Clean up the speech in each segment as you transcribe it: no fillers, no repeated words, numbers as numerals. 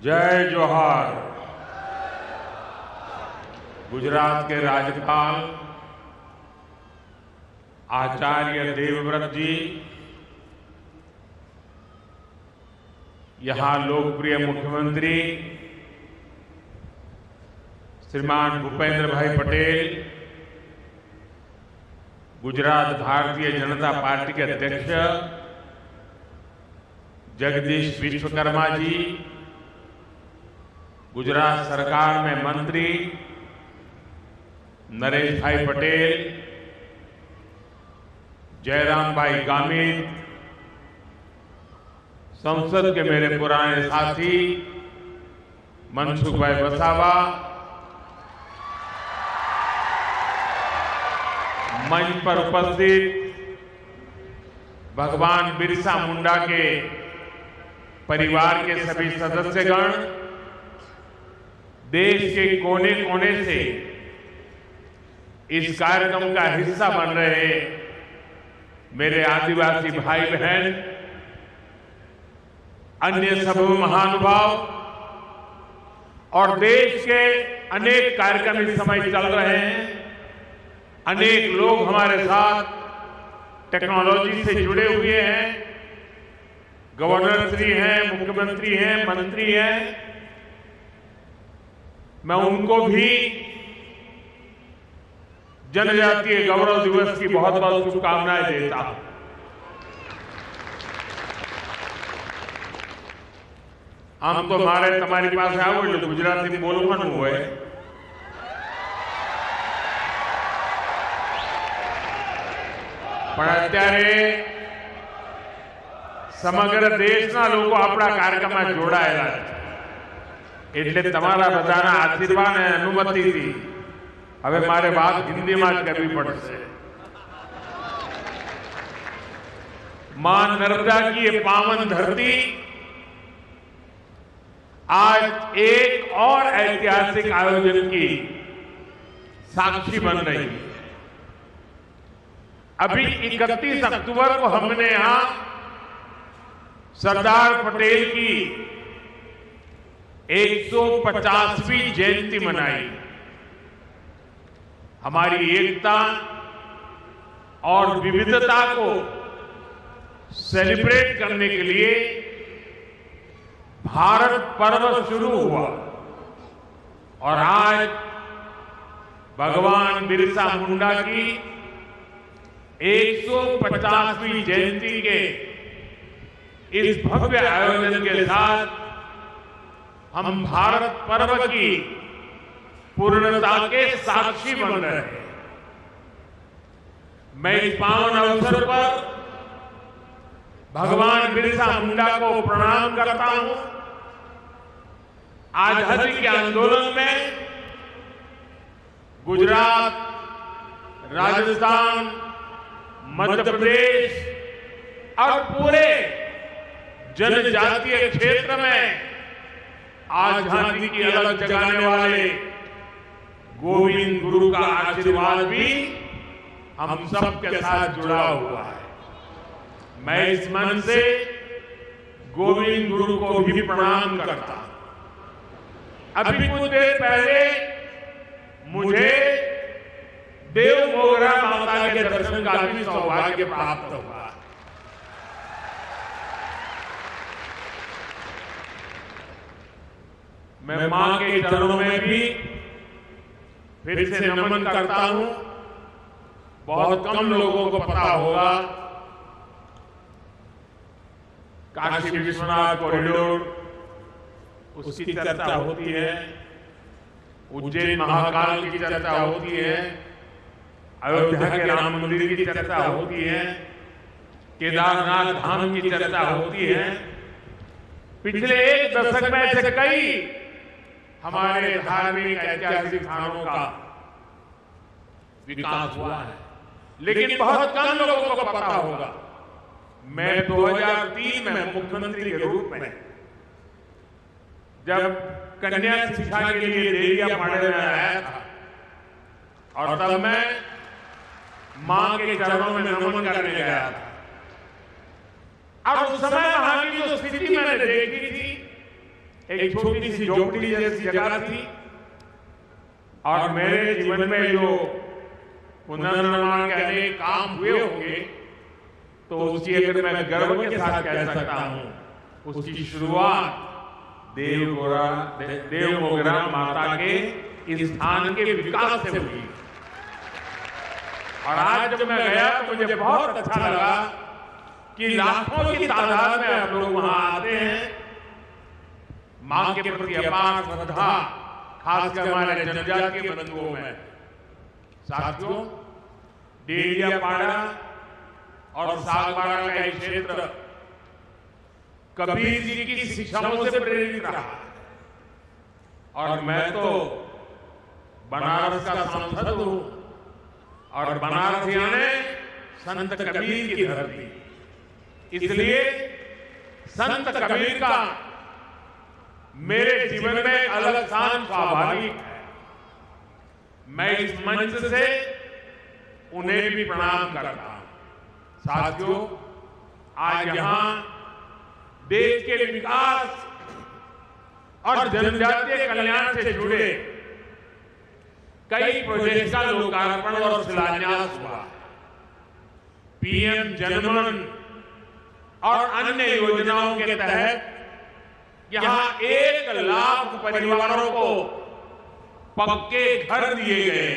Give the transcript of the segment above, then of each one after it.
जय जोहार। गुजरात के राज्यपाल आचार्य देवव्रत जी, यहां लोकप्रिय मुख्यमंत्री श्रीमान भूपेंद्र भाई पटेल, गुजरात भारतीय जनता पार्टी के अध्यक्ष जगदीश विश्वकर्मा जी, गुजरात सरकार में मंत्री नरेश भाई पटेल, जयराम भाई गामित, संसद के मेरे पुराने साथी मनसुख भाई वसावा, मंच पर उपस्थित भगवान बिरसा मुंडा के परिवार के सभी सदस्यगण, देश के कोने कोने से इस कार्यक्रम का हिस्सा बन रहे मेरे आदिवासी भाई बहन, अन्य सब महानुभाव और देश के अनेक कार्यक्रम इस समय चल रहे हैं। अनेक लोग हमारे साथ टेक्नोलॉजी से जुड़े हुए हैं, गवर्नर श्री हैं, मुख्यमंत्री हैं, मंत्री हैं। मैं उनको भी जनजातीय गौरव दिवस की बहुत बहुत शुभकामनाएं देता हूं। हम तो मारे तुम्हारी पास आओ એટલે ગુજરાતી બોલવાનું હોય, પણ અત્યારે સમગ્ર દેશના લોકો આપણા કાર્યક્રમમાં જોડાયેલા છે, એટલે તમારા બધાના આશીર્વાદ અને અનુમતિથી હવે મારે વાત હિન્દીમાં જ કરવી પડશે। मां नर्मदा की ये पावन धरती आज एक और ऐतिहासिक आयोजन की साक्षी बन रही है। अभी 31 अक्टूबर को हमने यहां सरदार पटेल की 150वीं जयंती मनाई। हमारी एकता और विविधता को सेलिब्रेट करने के लिए भारत पर्व शुरू हुआ और आज भगवान बिरसा मुंडा की 150वीं जयंती के इस भव्य आयोजन के साथ हम भारत पर्व की पूर्णता के साक्षी बन रहे हैं। मैं इस पावन अवसर पर भगवान बिरसा मुंडा को प्रणाम करता हूं। आजादी के आंदोलन में गुजरात, राजस्थान, मध्य प्रदेश और पूरे जनजातीय क्षेत्र में आजादी की अलग जगाने वाले गोविंद गुरु का आशीर्वाद भी हम सबके साथ जुड़ा हुआ है। मैं इस मन से गोविंद गुरु को भी प्रणाम करता हूं। अभी कुछ देर पहले मुझे देव मोगरा माता के दर्शन का भी सौभाग्य प्राप्त हुआ। मैं मां के चरणों में भी फिर से नमन करता हूं। बहुत कम लोगों को पता होगा, काशी विश्वनाथ कॉरिडोर उसकी चर्चा होती है, उज्जैन महाकाल की चर्चा होती है, अयोध्या के राम मंदिर की चर्चा होती है, केदारनाथ धाम की चर्चा होती है। पिछले एक दशक में ऐसे कई हमारे धार्मिक ऐतिहासिक स्थानों का विकास हुआ है, लेकिन बहुत कम लोगों को पता होगा। मैं 2003 में मुख्यमंत्री के रूप में जब कन्या शिक्षा के लिए देरिया पाड़े में आया था और तब मैं मां के चरणों में नमन करने गया था। और उस समय वहां की जो स्थिति मैंने देखी थी एक छोटी सी झोपड़ी जैसी जगह थी और मेरे जीवन में जो पुनर्निर्माण के अनेक काम हुए होंगे तो उसकी अगर मैं गर्व के साथ कह सकता हूं, उसकी शुरुआत देवमोगरा माता के इस स्थान के विकास से हुई। और आज जब मैं गया तो मुझे बहुत अच्छा लगा कि लाखों की तादाद में आप लोग वहां आते हैं, मां के प्रति अपार श्रद्धा, खासकर हमारे जनजातीय बंधुओं में। साथियों, डेरियापाड़ा और सागबाड़ा का एक क्षेत्र कबीर जी की शिक्षाओं से प्रेरित रहा और मैं तो बनारस का सांसद हूं और बनारस यानी संत कबीर की धरती, इसलिए संत कबीर का मेरे जीवन में एक अलग स्थान स्वाभाविक है। मैं इस मंच से उन्हें भी प्रणाम करता हूं। साथियों, आज यहां देश के विकास और जनजातीय कल्याण से जुड़े कई प्रोजेक्ट का लोकार्पण और शिलान्यास हुआ। पीएम जनमन और अन्य योजनाओं के तहत यहां 1 लाख परिवारों को पक्के घर दिए गए।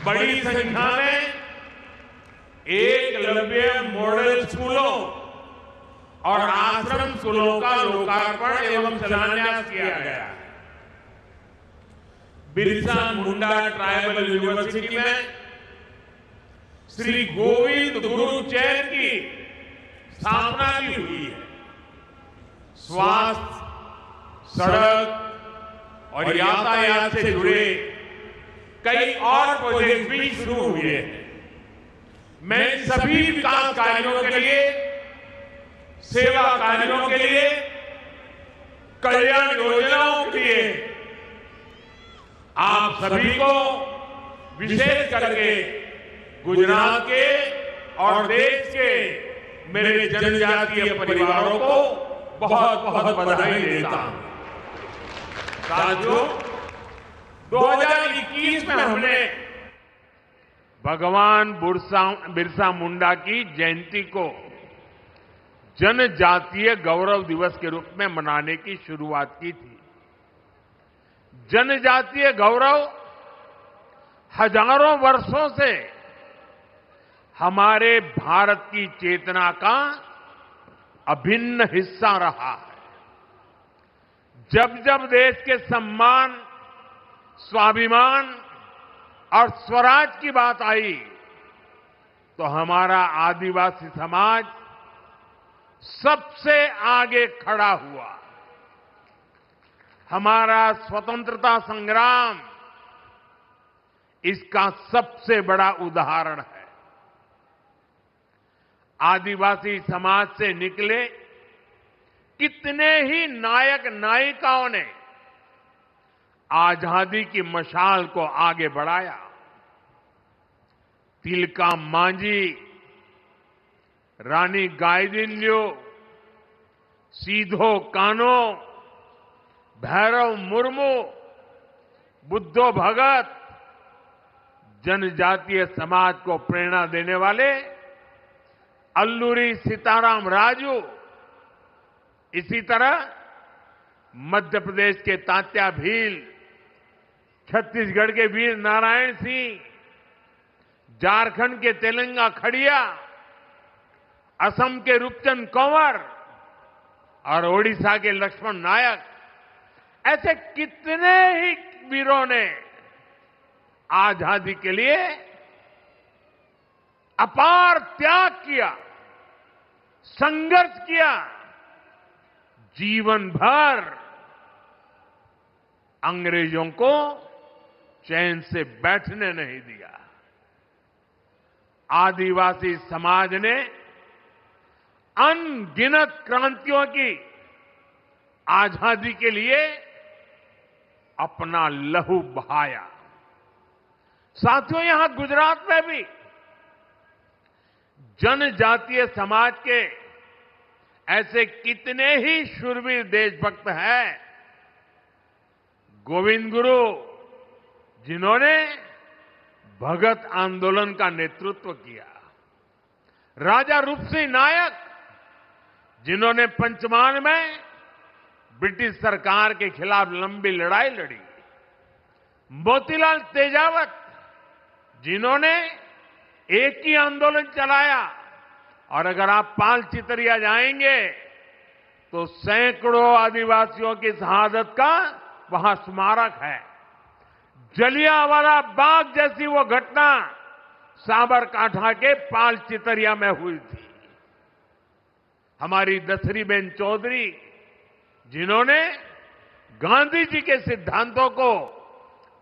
बड़ी संख्या में एकलव्य मॉडल स्कूलों और आश्रम स्कूलों का लोकार्पण एवं शिलान्यास किया गया। बिरसा मुंडा ट्राइबल यूनिवर्सिटी में श्री गोविंद गुरु चैन की स्थापना भी हुई है। स्वास्थ्य, सड़क और यातायात से जुड़े कई और प्रोजेक्ट भी शुरू हुए हैं। मैं सभी विकास कार्यों के लिए, सेवा कार्यों के लिए, कल्याण योजनाओं के लिए आप सभी को, विशेष करके गुजरात के और देश के मेरे जनजातीय परिवारों को बहुत बहुत बधाई देता हूं। साथियों, 2021 में हमने भगवान बिरसा मुंडा की जयंती को जनजातीय गौरव दिवस के रूप में मनाने की शुरुआत की थी। जनजातीय गौरव हजारों वर्षों से हमारे भारत की चेतना का अभिन्न हिस्सा रहा है। जब जब देश के सम्मान, स्वाभिमान और स्वराज की बात आई तो हमारा आदिवासी समाज सबसे आगे खड़ा हुआ। हमारा स्वतंत्रता संग्राम इसका सबसे बड़ा उदाहरण है। आदिवासी समाज से निकले कितने ही नायक नायिकाओं ने आजादी की मशाल को आगे बढ़ाया। तिलका मांझी, रानी गाइदिन्ल्यू, सीधो कान्हो, भैरव मुर्मू, बुद्धो भगत, जनजातीय समाज को प्रेरणा देने वाले अल्लूरी सीताराम राजू, इसी तरह मध्य प्रदेश के तात्या भील, छत्तीसगढ़ के वीर नारायण सिंह, झारखंड के तेलंगा खड़िया, असम के रूपचंद कंवर और ओडिशा के लक्ष्मण नायक, ऐसे कितने ही वीरों ने आजादी के लिए अपार त्याग किया, संघर्ष किया, जीवन भर अंग्रेजों को चैन से बैठने नहीं दिया। आदिवासी समाज ने अनगिनत क्रांतियों की आजादी के लिए अपना लहू बहाया। साथियों, यहां गुजरात में भी जनजातीय समाज के ऐसे कितने ही शूरवीर देशभक्त हैं, गोविंद गुरु जिन्होंने भगत आंदोलन का नेतृत्व किया, राजा रूपसिंह नायक जिन्होंने पंचमाल में ब्रिटिश सरकार के खिलाफ लंबी लड़ाई लड़ी, मोतीलाल तेजावत जिन्होंने एक ही आंदोलन चलाया, और अगर आप पाल चितरिया जाएंगे तो सैकड़ों आदिवासियों की शहादत का वहां स्मारक है। जलियांवाला बाग जैसी वो घटना साबरकांठा के पाल चितरिया में हुई थी। हमारी दसरी बेन चौधरी जिन्होंने गांधी जी के सिद्धांतों को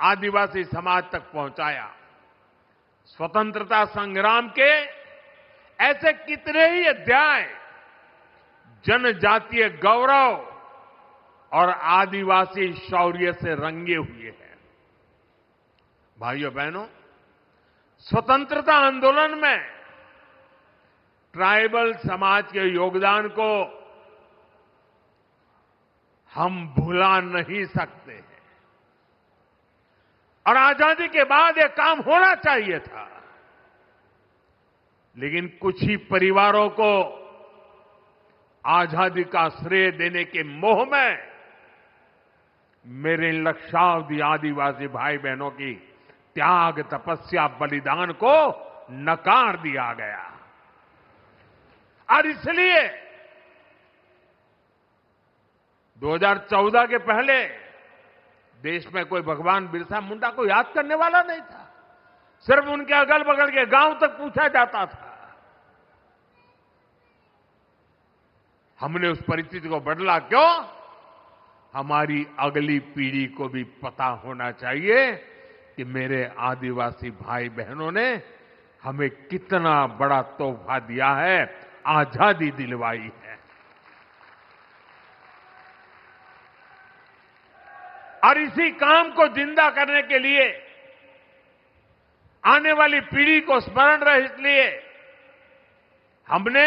आदिवासी समाज तक पहुंचाया। स्वतंत्रता संग्राम के ऐसे कितने ही अध्याय जनजातीय गौरव और आदिवासी शौर्य से रंगे हुए हैं। भाइयों बहनों, स्वतंत्रता आंदोलन में ट्राइबल समाज के योगदान को हम भुला नहीं सकते हैं, और आजादी के बाद यह काम होना चाहिए था, लेकिन कुछ ही परिवारों को आजादी का श्रेय देने के मोह में मेरे लक्षावधि आदिवासी भाई बहनों की त्याग, तपस्या, बलिदान को नकार दिया गया। और इसलिए 2014 के पहले देश में कोई भगवान बिरसा मुंडा को याद करने वाला नहीं था। सिर्फ उनके अगल बगल के गांव तक पूछा जाता था। हमने उस परिस्थिति को बदला। क्यों? हमारी अगली पीढ़ी को भी पता होना चाहिए कि मेरे आदिवासी भाई बहनों ने हमें कितना बड़ा तोहफा दिया है, आजादी दिलवाई है। और इसी काम को जिंदा करने के लिए, आने वाली पीढ़ी को स्मरण रहे इसलिए हमने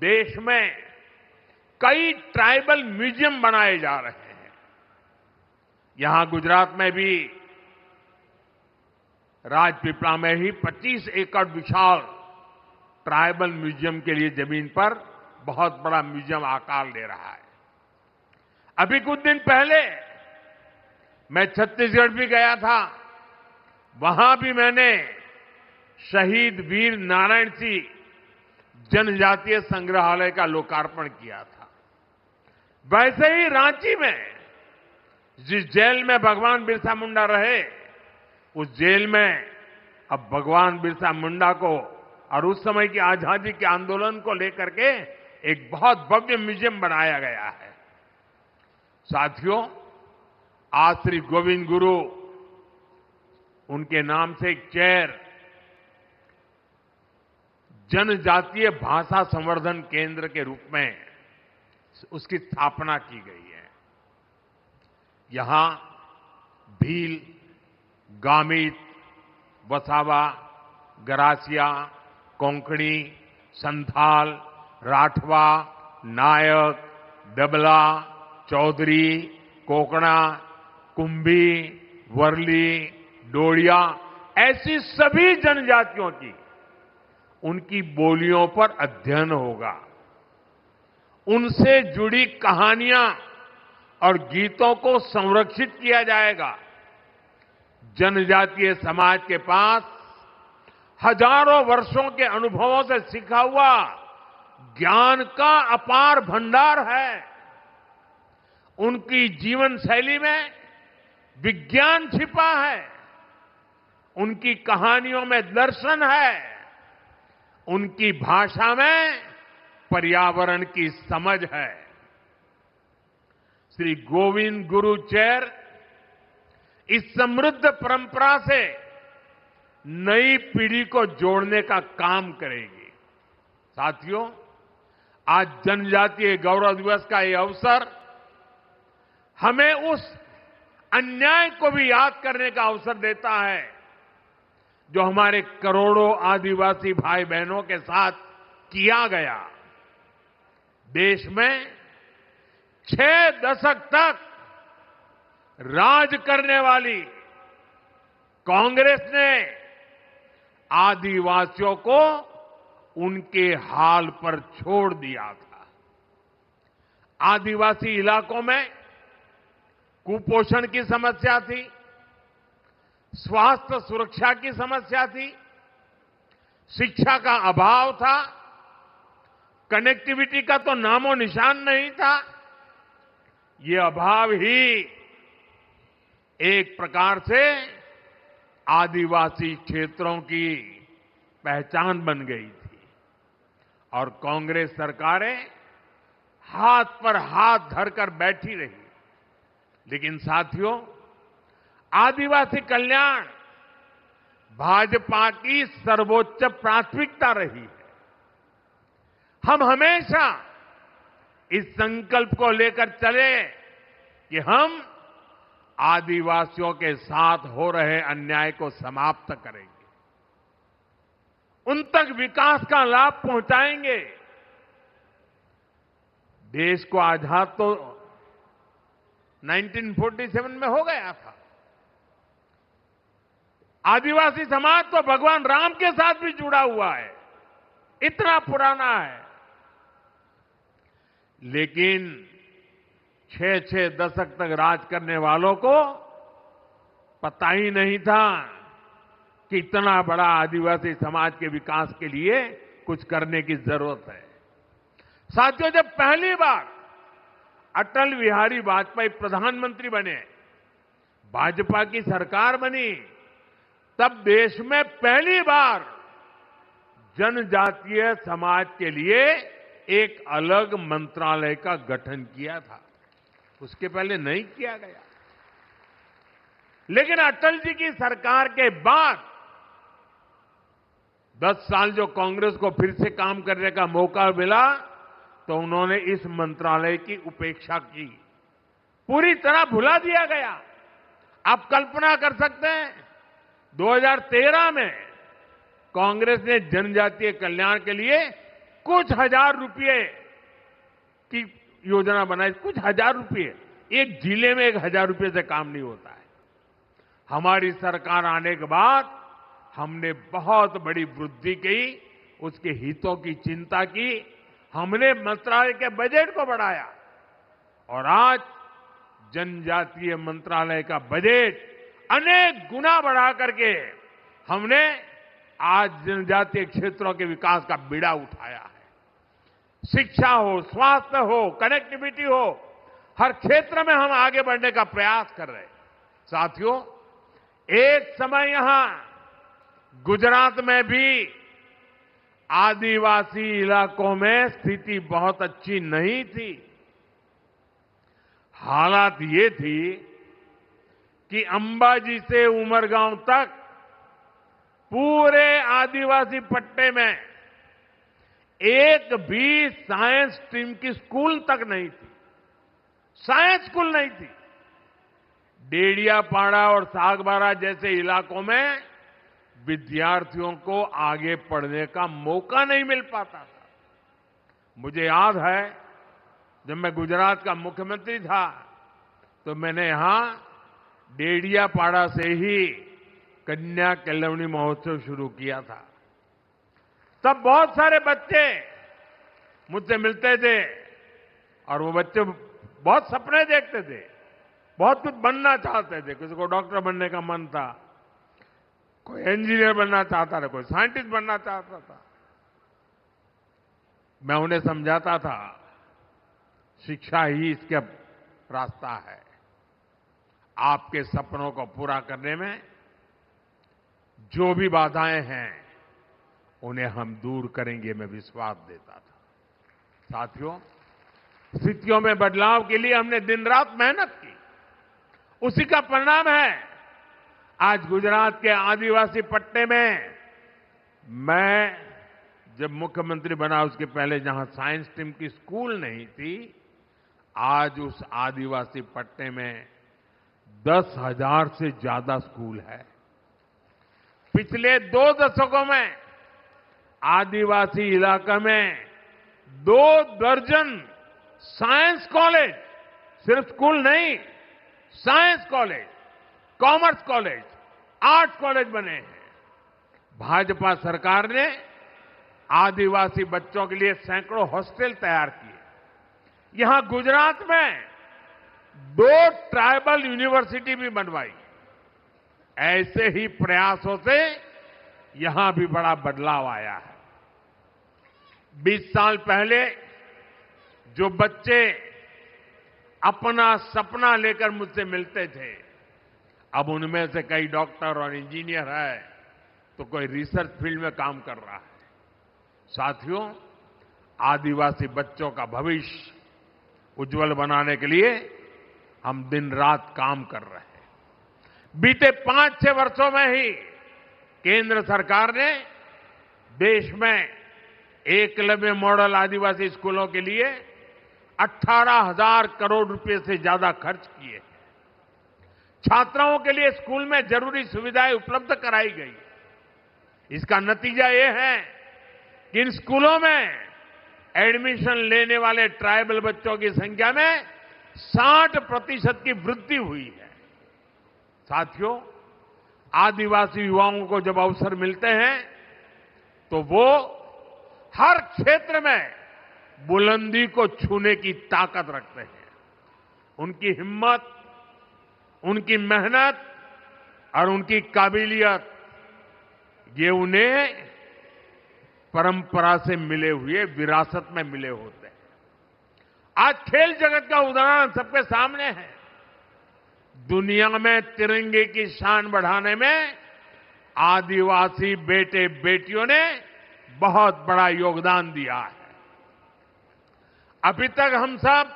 देश में कई ट्राइबल म्यूजियम बनाए जा रहे हैं। यहां गुजरात में भी राजपीपला में ही 25 एकड़ विशाल ट्राइबल म्यूजियम के लिए जमीन पर बहुत बड़ा म्यूजियम आकार ले रहा है। अभी कुछ दिन पहले मैं छत्तीसगढ़ भी गया था। वहां भी मैंने शहीद वीर नारायण सिंह जनजातीय संग्रहालय का लोकार्पण किया था। वैसे ही रांची में जिस जेल में भगवान बिरसा मुंडा रहे, उस जेल में अब भगवान बिरसा मुंडा को और उस समय की आजादी के आंदोलन को लेकर के एक बहुत भव्य म्यूजियम बनाया गया है। साथियों, आज श्री गोविंद गुरु उनके नाम से एक चेयर जनजातीय भाषा संवर्धन केंद्र के रूप में उसकी स्थापना की गई है। यहां भील, गामित, वसावा, गरासिया, कोंकणी, संथाल, राठवा, नायक, दबला, चौधरी, कोकणा, कुंभी, वर्ली, डोडिया, ऐसी सभी जनजातियों की उनकी बोलियों पर अध्ययन होगा। उनसे जुड़ी कहानियां और गीतों को संरक्षित किया जाएगा। जनजातीय समाज के पास हजारों वर्षों के अनुभवों से सीखा हुआ ज्ञान का अपार भंडार है। उनकी जीवन शैली में विज्ञान छिपा है। उनकी कहानियों में दर्शन है। उनकी भाषा में पर्यावरण की समझ है। श्री गोविंद गुरु चेयर इस समृद्ध परंपरा से नई पीढ़ी को जोड़ने का काम करेगी। साथियों, आज जनजातीय गौरव दिवस का ये अवसर हमें उस अन्याय को भी याद करने का अवसर देता है जो हमारे करोड़ों आदिवासी भाई बहनों के साथ किया गया। देश में 6 दशक तक राज करने वाली कांग्रेस ने आदिवासियों को उनके हाल पर छोड़ दिया था। आदिवासी इलाकों में कुपोषण की समस्या थी, स्वास्थ्य सुरक्षा की समस्या थी, शिक्षा का अभाव था, कनेक्टिविटी का तो नामो निशान नहीं था। ये अभाव ही एक प्रकार से आदिवासी क्षेत्रों की पहचान बन गई थी और कांग्रेस सरकारें हाथ पर हाथ धरकर बैठी रही। लेकिन साथियों, आदिवासी कल्याण भाजपा की सर्वोच्च प्राथमिकता रही है। हम हमेशा इस संकल्प को लेकर चले कि हम आदिवासियों के साथ हो रहे अन्याय को समाप्त करेंगे, उन तक विकास का लाभ पहुंचाएंगे। देश को आजाद तो 1947 में हो गया था। आदिवासी समाज तो भगवान राम के साथ भी जुड़ा हुआ है, इतना पुराना है। लेकिन 6 दशक तक राज करने वालों को पता ही नहीं था कि इतना बड़ा आदिवासी समाज के विकास के लिए कुछ करने की जरूरत है। साथियों, जब पहली बार अटल बिहारी वाजपेयी प्रधानमंत्री बने, भाजपा की सरकार बनी, तब देश में पहली बार जनजातीय समाज के लिए एक अलग मंत्रालय का गठन किया था। उसके पहले नहीं किया गया। लेकिन अटल जी की सरकार के बाद 10 साल जो कांग्रेस को फिर से काम करने का मौका मिला, तो उन्होंने इस मंत्रालय की उपेक्षा की, पूरी तरह भुला दिया गया। आप कल्पना कर सकते हैं, 2013 में कांग्रेस ने जनजातीय कल्याण के लिए कुछ हजार रुपए की योजना बनाई। कुछ हजार रुपए, एक जिले में 1000 रुपए से काम नहीं होता है। हमारी सरकार आने के बाद हमने बहुत बड़ी वृद्धि की, उसके हितों की चिंता की, हमने मंत्रालय के बजट को बढ़ाया और आज जनजातीय मंत्रालय का बजट अनेक गुना बढ़ा करके हमने आज जनजातीय क्षेत्रों के विकास का बीड़ा उठाया है। शिक्षा हो, स्वास्थ्य हो, कनेक्टिविटी हो, हर क्षेत्र में हम आगे बढ़ने का प्रयास कर रहे हैं। साथियों, एक समय यहां गुजरात में भी आदिवासी इलाकों में स्थिति बहुत अच्छी नहीं थी। हालात ये थी कि अंबाजी से उमरगांव तक पूरे आदिवासी पट्टे में एक भी साइंस स्ट्रीम की स्कूल तक नहीं थी। साइंस स्कूल नहीं थी। डेडियापाड़ा और सागबारा जैसे इलाकों में विद्यार्थियों को आगे पढ़ने का मौका नहीं मिल पाता था। मुझे याद है, जब मैं गुजरात का मुख्यमंत्री था तो मैंने यहां डेडियापाड़ा से ही कन्या केलवनी महोत्सव शुरू किया था। तब बहुत सारे बच्चे मुझसे मिलते थे और वो बच्चे बहुत सपने देखते थे, बहुत कुछ बनना चाहते थे। किसी को डॉक्टर बनने का मन था, कोई इंजीनियर बनना चाहता था, कोई साइंटिस्ट बनना चाहता था। मैं उन्हें समझाता था, शिक्षा ही इसका रास्ता है। आपके सपनों को पूरा करने में जो भी बाधाएं हैं उन्हें हम दूर करेंगे, मैं विश्वास देता था। साथियों, स्थितियों में बदलाव के लिए हमने दिन रात मेहनत की, उसी का परिणाम है आज गुजरात के आदिवासी पट्टे में। मैं जब मुख्यमंत्री बना उसके पहले जहां साइंस स्ट्रीम की स्कूल नहीं थी, आज उस आदिवासी पट्टे में 10,000 से ज्यादा स्कूल है। पिछले 2 दशकों में आदिवासी इलाके में 2 दर्जन साइंस कॉलेज, सिर्फ स्कूल नहीं, science college, commerce college, arts college बने हैं। भाजपा सरकार ने आदिवासी बच्चों के लिए सैकड़ों हॉस्टल तैयार किए। यहां गुजरात में 2 ट्राइबल यूनिवर्सिटी भी बनवाई। ऐसे ही प्रयासों से यहां भी बड़ा बदलाव आया है। 20 साल पहले जो बच्चे अपना सपना लेकर मुझसे मिलते थे, अब उनमें से कई डॉक्टर और इंजीनियर है, तो कोई रिसर्च फील्ड में काम कर रहा है। साथियों, आदिवासी बच्चों का भविष्य उज्जवल बनाने के लिए हम दिन रात काम कर रहे हैं। बीते 5-6 वर्षों में ही केंद्र सरकार ने देश में एकलव्य मॉडल आदिवासी स्कूलों के लिए 18,000 करोड़ रुपए से ज्यादा खर्च किए। छात्राओं के लिए स्कूल में जरूरी सुविधाएं उपलब्ध कराई गई। इसका नतीजा यह है कि इन स्कूलों में एडमिशन लेने वाले ट्राइबल बच्चों की संख्या में 60% की वृद्धि हुई है। साथियों, आदिवासी युवाओं को जब अवसर मिलते हैं तो वो हर क्षेत्र में बुलंदी को छूने की ताकत रखते हैं। उनकी हिम्मत, उनकी मेहनत और उनकी काबिलियत, ये उन्हें परंपरा से मिले हुए, विरासत में मिले होते हैं। आज खेल जगत का उदाहरण सबके सामने है। दुनिया में तिरंगे की शान बढ़ाने में आदिवासी बेटे बेटियों ने बहुत बड़ा योगदान दिया है। अभी तक हम सब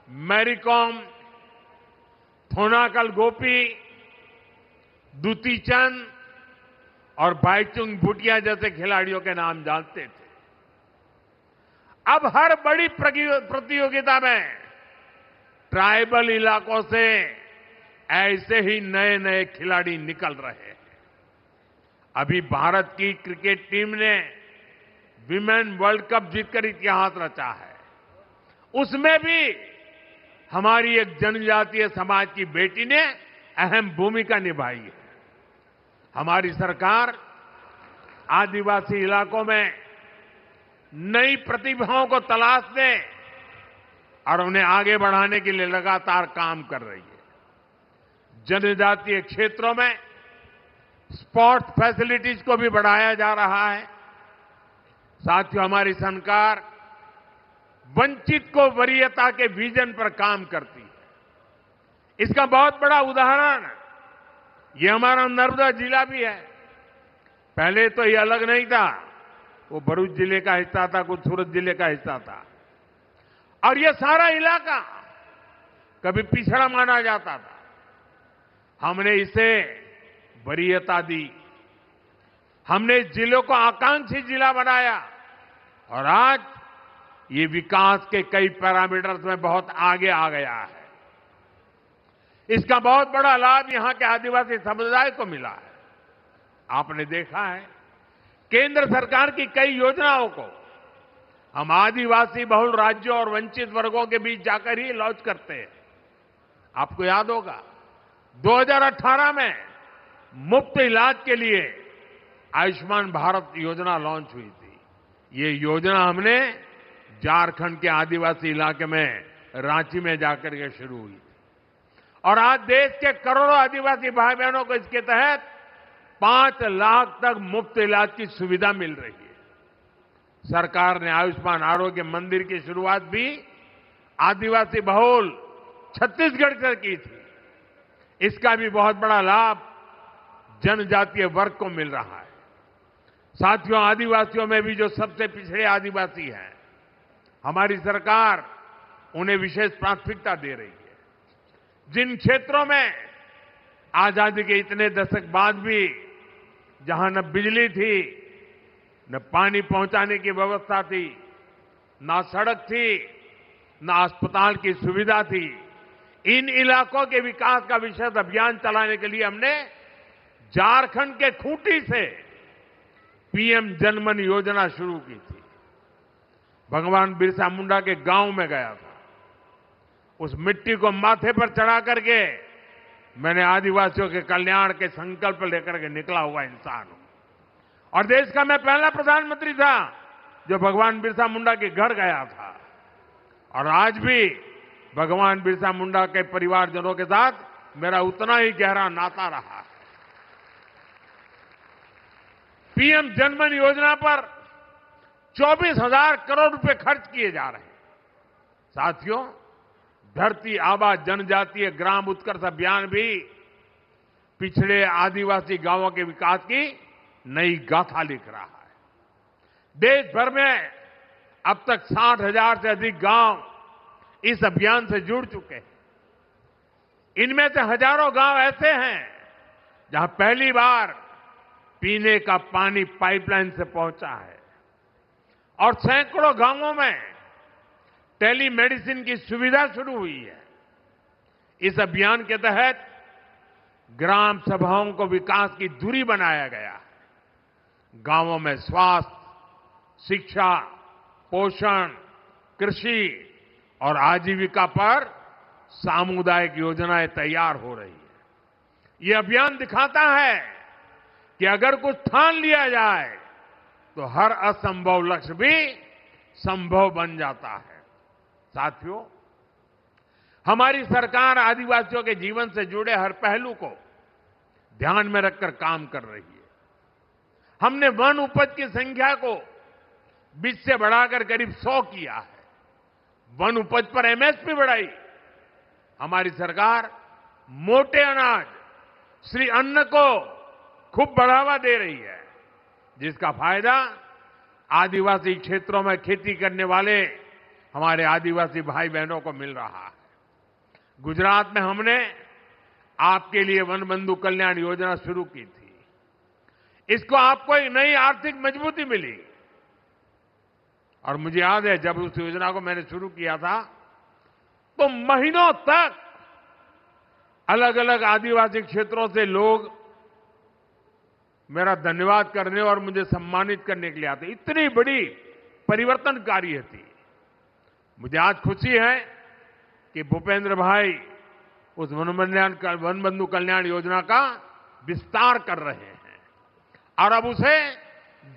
मैरी कॉम, थोनाकल गोपी, दुती चंद और भाईचुंग भूटिया जैसे खिलाड़ियों के नाम जानते थे। अब हर बड़ी प्रतियोगिता में ट्राइबल इलाकों से ऐसे ही नए नए खिलाड़ी निकल रहे हैं। अभी भारत की क्रिकेट टीम ने विमेन वर्ल्ड कप जीतकर इतिहास रचा है। उसमें भी हमारी एक जनजातीय समाज की बेटी ने अहम भूमिका निभाई है। हमारी सरकार आदिवासी इलाकों में नई प्रतिभाओं को तलाशने और उन्हें आगे बढ़ाने के लिए लगातार काम कर रही है। जनजातीय क्षेत्रों में स्पोर्ट्स फैसिलिटीज को भी बढ़ाया जा रहा है। साथियों, हमारी सरकार वंचित को वरीयता के विजन पर काम करती है। इसका बहुत बड़ा उदाहरण ये हमारा नर्मदा जिला भी है। पहले तो ये अलग नहीं था, वो भरूच जिले का हिस्सा था, कुछ सूरत जिले का हिस्सा था, और ये सारा इलाका कभी पिछड़ा माना जाता था। हमने इसे वरीयता दी, हमने इस जिले को आकांक्षी जिला बनाया और आज ये विकास के कई पैरामीटर्स में बहुत आगे आ गया है। इसका बहुत बड़ा लाभ यहां के आदिवासी समुदाय को मिला है। आपने देखा है, केंद्र सरकार की कई योजनाओं को हम आदिवासी बहुल राज्यों और वंचित वर्गों के बीच जाकर ही लॉन्च करते हैं। आपको याद होगा 2018 में मुफ्त इलाज के लिए आयुष्मान भारत योजना लॉन्च हुई थी। ये योजना हमने झारखंड के आदिवासी इलाके में रांची में जाकर के शुरू हुई और आज देश के करोड़ों आदिवासी भाई बहनों को इसके तहत 5 लाख तक मुफ्त इलाज की सुविधा मिल रही है। सरकार ने आयुष्मान आरोग्य मंदिर की शुरुआत भी आदिवासी बहुल छत्तीसगढ़ से की थी। इसका भी बहुत बड़ा लाभ जनजातीय वर्ग को मिल रहा है। साथियों, आदिवासियों में भी जो सबसे पिछड़े आदिवासी हैं, हमारी सरकार उन्हें विशेष प्राथमिकता दे रही है। जिन क्षेत्रों में आजादी के इतने दशक बाद भी जहां न बिजली थी, न पानी पहुंचाने की व्यवस्था थी, न सड़क थी, न अस्पताल की सुविधा थी, इन इलाकों के विकास का विशेष अभियान चलाने के लिए हमने झारखंड के खूंटी से पीएम जनमन योजना शुरू की थी। भगवान बिरसा मुंडा के गांव में गया था। उस मिट्टी को माथे पर चढ़ा करके मैंने आदिवासियों के कल्याण के संकल्प लेकर के निकला हुआ इंसान हूं। और देश का मैं पहला प्रधानमंत्री था जो भगवान बिरसा मुंडा के घर गया था। और आज भी भगवान बिरसा मुंडा के परिवारजनों के साथ मेरा उतना ही गहरा नाता रहा है। पीएम जनधन योजना पर 24,000 करोड़ रुपए खर्च किए जा रहे हैं। साथियों, धरती आबा जनजातीय ग्राम उत्कर्ष अभियान भी पिछड़े आदिवासी गांवों के विकास की नई गाथा लिख रहा है। देश भर में अब तक 60,000 से अधिक गांव इस अभियान से जुड़ चुके हैं। इनमें से हजारों गांव ऐसे हैं जहां पहली बार पीने का पानी पाइपलाइन से पहुंचा है और सैकड़ों गांवों में टेलीमेडिसिन की सुविधा शुरू हुई है। इस अभियान के तहत ग्राम सभाओं को विकास की धुरी बनाया गया है। गांवों में स्वास्थ्य, शिक्षा, पोषण, कृषि और आजीविका पर सामुदायिक योजनाएं तैयार हो रही है। ये अभियान दिखाता है कि अगर कुछ ठान लिया जाए तो हर असंभव लक्ष्य भी संभव बन जाता है। साथियों, हमारी सरकार आदिवासियों के जीवन से जुड़े हर पहलू को ध्यान में रखकर काम कर रही है। हमने वन उपज की संख्या को 20 से बढ़ाकर करीब 100 किया है। वन उपज पर एमएसपी बढ़ाई। हमारी सरकार मोटे अनाज, श्री अन्न को खूब बढ़ावा दे रही है, जिसका फायदा आदिवासी क्षेत्रों में खेती करने वाले हमारे आदिवासी भाई बहनों को मिल रहा है। गुजरात में हमने आपके लिए वन बंधु कल्याण योजना शुरू की थी। इसको आपको एक नई आर्थिक मजबूती मिली। और मुझे याद है जब उस योजना को मैंने शुरू किया था तो महीनों तक अलग अलग आदिवासी क्षेत्रों से लोग मेरा धन्यवाद करने और मुझे सम्मानित करने के लिए आते। इतनी बड़ी परिवर्तनकारी थी। मुझे आज खुशी है कि भूपेंद्र भाई उस वन बंधु कल्याण योजना का विस्तार कर रहे हैं और अब उसे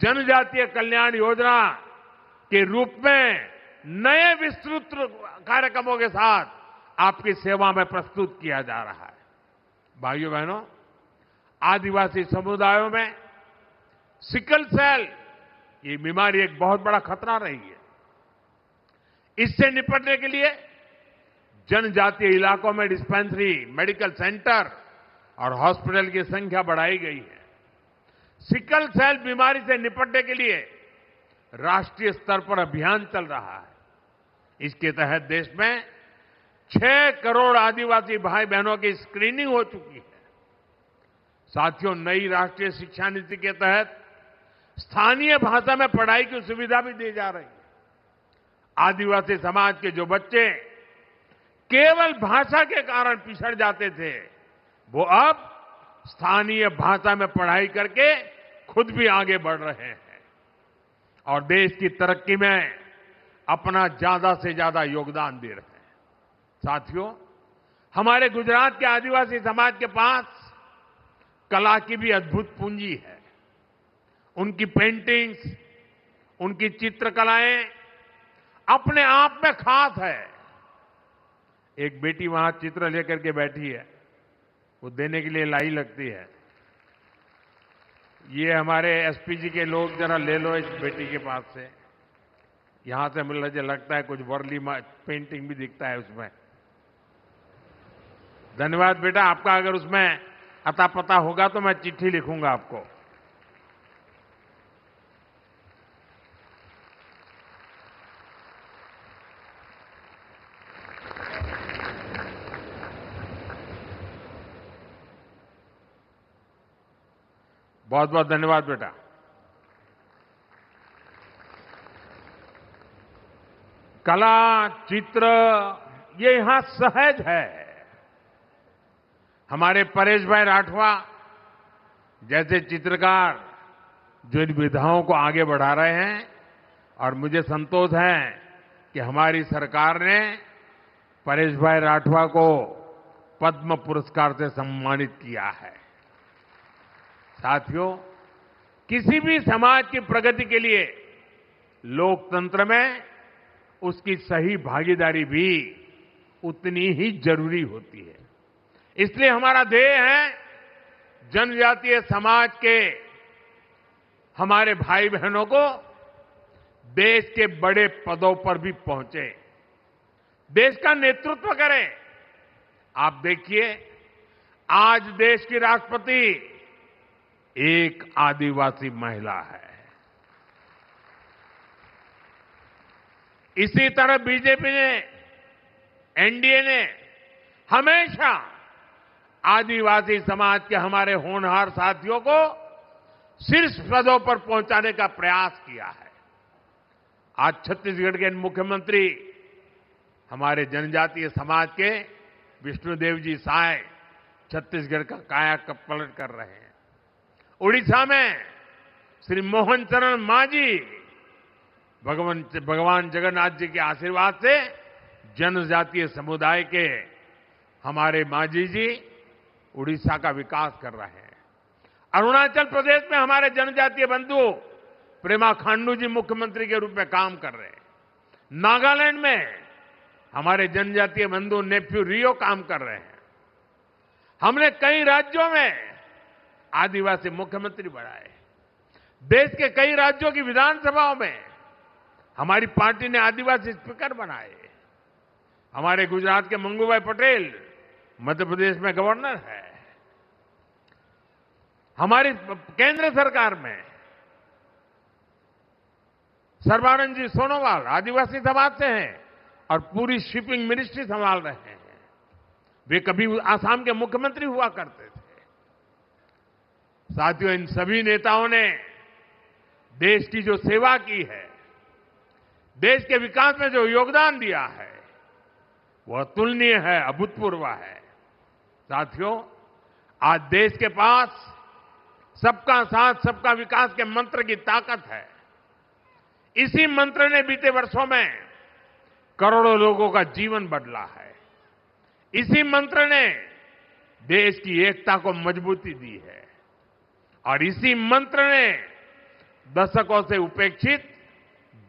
जनजातीय कल्याण योजना के रूप में नए विस्तृत कार्यक्रमों के साथ आपकी सेवा में प्रस्तुत किया जा रहा है। भाइयों बहनों, आदिवासी समुदायों में सिकल सेल ये बीमारी एक बहुत बड़ा खतरा रही है। इससे निपटने के लिए जनजातीय इलाकों में डिस्पेंसरी, मेडिकल सेंटर और हॉस्पिटल की संख्या बढ़ाई गई है। सिकल सेल बीमारी से निपटने के लिए राष्ट्रीय स्तर पर अभियान चल रहा है। इसके तहत देश में 6 करोड़ आदिवासी भाई बहनों की स्क्रीनिंग हो चुकी है। साथियों, नई राष्ट्रीय शिक्षा नीति के तहत स्थानीय भाषा में पढ़ाई की सुविधा भी दी जा रही है। आदिवासी समाज के जो बच्चे केवल भाषा के कारण पिछड़ जाते थे, वो अब स्थानीय भाषा में पढ़ाई करके खुद भी आगे बढ़ रहे हैं और देश की तरक्की में अपना ज्यादा से ज्यादा योगदान दे रहे हैं। साथियों, हमारे गुजरात के आदिवासी समाज के पास कला की भी अद्भुत पूंजी है। उनकी पेंटिंग्स, उनकी चित्रकलाएं अपने आप में खास है। एक बेटी वहां चित्र लेकर के बैठी है, वो देने के लिए लाई लगती है। ये हमारे एसपी जी के लोग जरा ले लो इस बेटी के पास से। यहां से मुझे लगता है कुछ वर्ली पेंटिंग भी दिखता है उसमें। धन्यवाद बेटा, आपका अगर उसमें अता पता होगा तो मैं चिट्ठी लिखूंगा आपको। बहुत बहुत धन्यवाद बेटा। कला, चित्र ये यहां सहज है। हमारे परेश भाई राठवा जैसे चित्रकार जो इन विधाओं को आगे बढ़ा रहे हैं, और मुझे संतोष है कि हमारी सरकार ने परेश भाई राठवा को पद्म पुरस्कार से सम्मानित किया है। साथियों, किसी भी समाज की प्रगति के लिए लोकतंत्र में उसकी सही भागीदारी भी उतनी ही जरूरी होती है। इसलिए हमारा ध्येय है जनजातीय समाज के हमारे भाई बहनों को देश के बड़े पदों पर भी पहुंचे, देश का नेतृत्व करें। आप देखिए, आज देश की राष्ट्रपति एक आदिवासी महिला है। इसी तरह बीजेपी ने, एनडीए ने हमेशा आदिवासी समाज के हमारे होनहार साथियों को शीर्ष पदों पर पहुंचाने का प्रयास किया है। आज छत्तीसगढ़ के मुख्यमंत्री हमारे जनजातीय समाज के विष्णुदेव जी साय छत्तीसगढ़ का कायापलट कर रहे हैं। उड़ीसा में श्री मोहन चरण मांझी भगवान जगन्नाथ जी के आशीर्वाद से जनजातीय समुदाय के हमारे मांझी जी उड़ीसा का विकास कर रहे हैं। अरुणाचल प्रदेश में हमारे जनजातीय बंधु प्रेमा खांडू जी मुख्यमंत्री के रूप में काम कर रहे हैं। नागालैंड में हमारे जनजातीय बंधु नेफ्यू रियो काम कर रहे हैं। हमने कई राज्यों में आदिवासी मुख्यमंत्री बनाए। देश के कई राज्यों की विधानसभाओं में हमारी पार्टी ने आदिवासी स्पीकर बनाए। हमारे गुजरात के मंगूभाई पटेल मध्य प्रदेश में गवर्नर है। हमारी केंद्र सरकार में सर्बानंद जी सोनोवाल आदिवासी समाज से हैं और पूरी शिपिंग मिनिस्ट्री संभाल रहे हैं। वे कभी आसाम के मुख्यमंत्री हुआ करते थे। साथियों, इन सभी नेताओं ने देश की जो सेवा की है, देश के विकास में जो योगदान दिया है, वह अतुलनीय है, अभूतपूर्व है। साथियों, आज देश के पास सबका साथ सबका विकास के मंत्र की ताकत है। इसी मंत्र ने बीते वर्षों में करोड़ों लोगों का जीवन बदला है। इसी मंत्र ने देश की एकता को मजबूती दी है और इसी मंत्र ने दशकों से उपेक्षित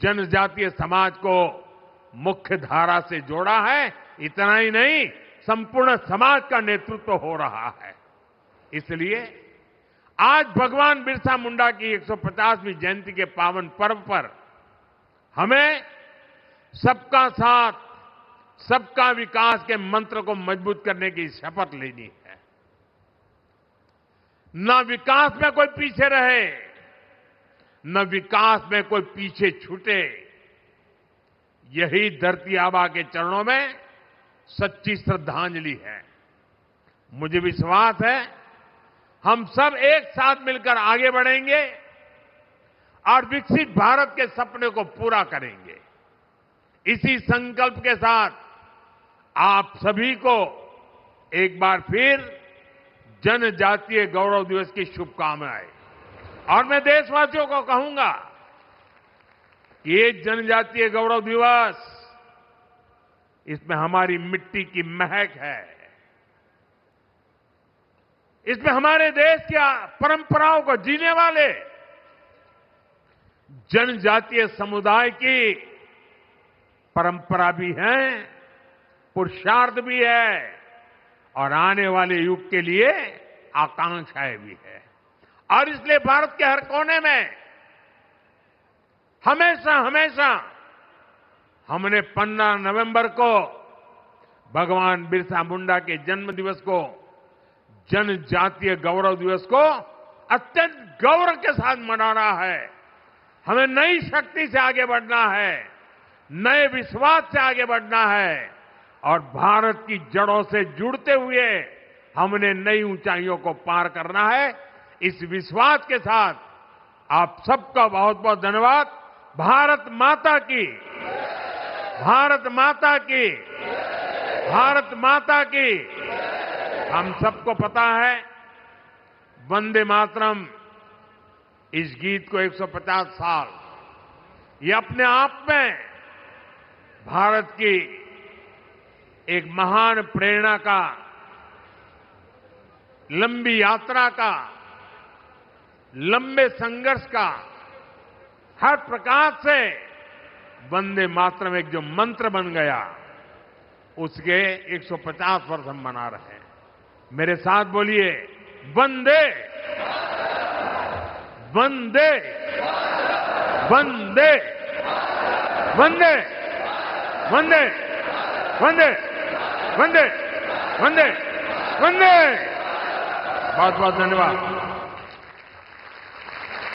जनजातीय समाज को मुख्य धारा से जोड़ा है। इतना ही नहीं, संपूर्ण समाज का नेतृत्व हो रहा है। इसलिए आज भगवान बिरसा मुंडा की 150वीं जयंती के पावन पर्व पर हमें सबका साथ सबका विकास के मंत्र को मजबूत करने की शपथ लेनी है। न विकास में कोई पीछे रहे, न विकास में कोई पीछे छूटे। यही धरती आबा के चरणों में सच्ची श्रद्धांजलि है। मुझे विश्वास है हम सब एक साथ मिलकर आगे बढ़ेंगे और विकसित भारत के सपने को पूरा करेंगे। इसी संकल्प के साथ आप सभी को एक बार फिर जनजातीय गौरव दिवस की शुभकामनाएं। और मैं देशवासियों को कहूंगा कि ये जनजातीय गौरव दिवस, इसमें हमारी मिट्टी की महक है, इसमें हमारे देश की परंपराओं को जीने वाले जनजातीय समुदाय की परंपरा भी है, पुरुषार्थ भी है और आने वाले युग के लिए आकांक्षाएं भी है। और इसलिए भारत के हर कोने में हमेशा हमेशा हमने 15 नवंबर को भगवान बिरसा मुंडा के जन्म दिवस को, जनजातीय गौरव दिवस को अत्यंत गौरव के साथ मनाना है। हमें नई शक्ति से आगे बढ़ना है, नए विश्वास से आगे बढ़ना है और भारत की जड़ों से जुड़ते हुए हमने नई ऊंचाइयों को पार करना है। इस विश्वास के साथ आप सबका बहुत बहुत धन्यवाद। भारत माता की, भारत माता की, भारत माता की। हम सबको पता है वंदे मातरम इस गीत को 150 साल ये अपने आप में भारत की एक महान प्रेरणा का, लंबी यात्रा का, लंबे संघर्ष का, हर प्रकार से वंदे मातरम एक जो मंत्र बन गया, उसके 150 वर्ष हम मना रहे हैं। मेरे साथ बोलिए, वंदे वंदे वंदे वंदे वंदे वंदे वंदे वंदे वंदे। बहुत बहुत धन्यवाद।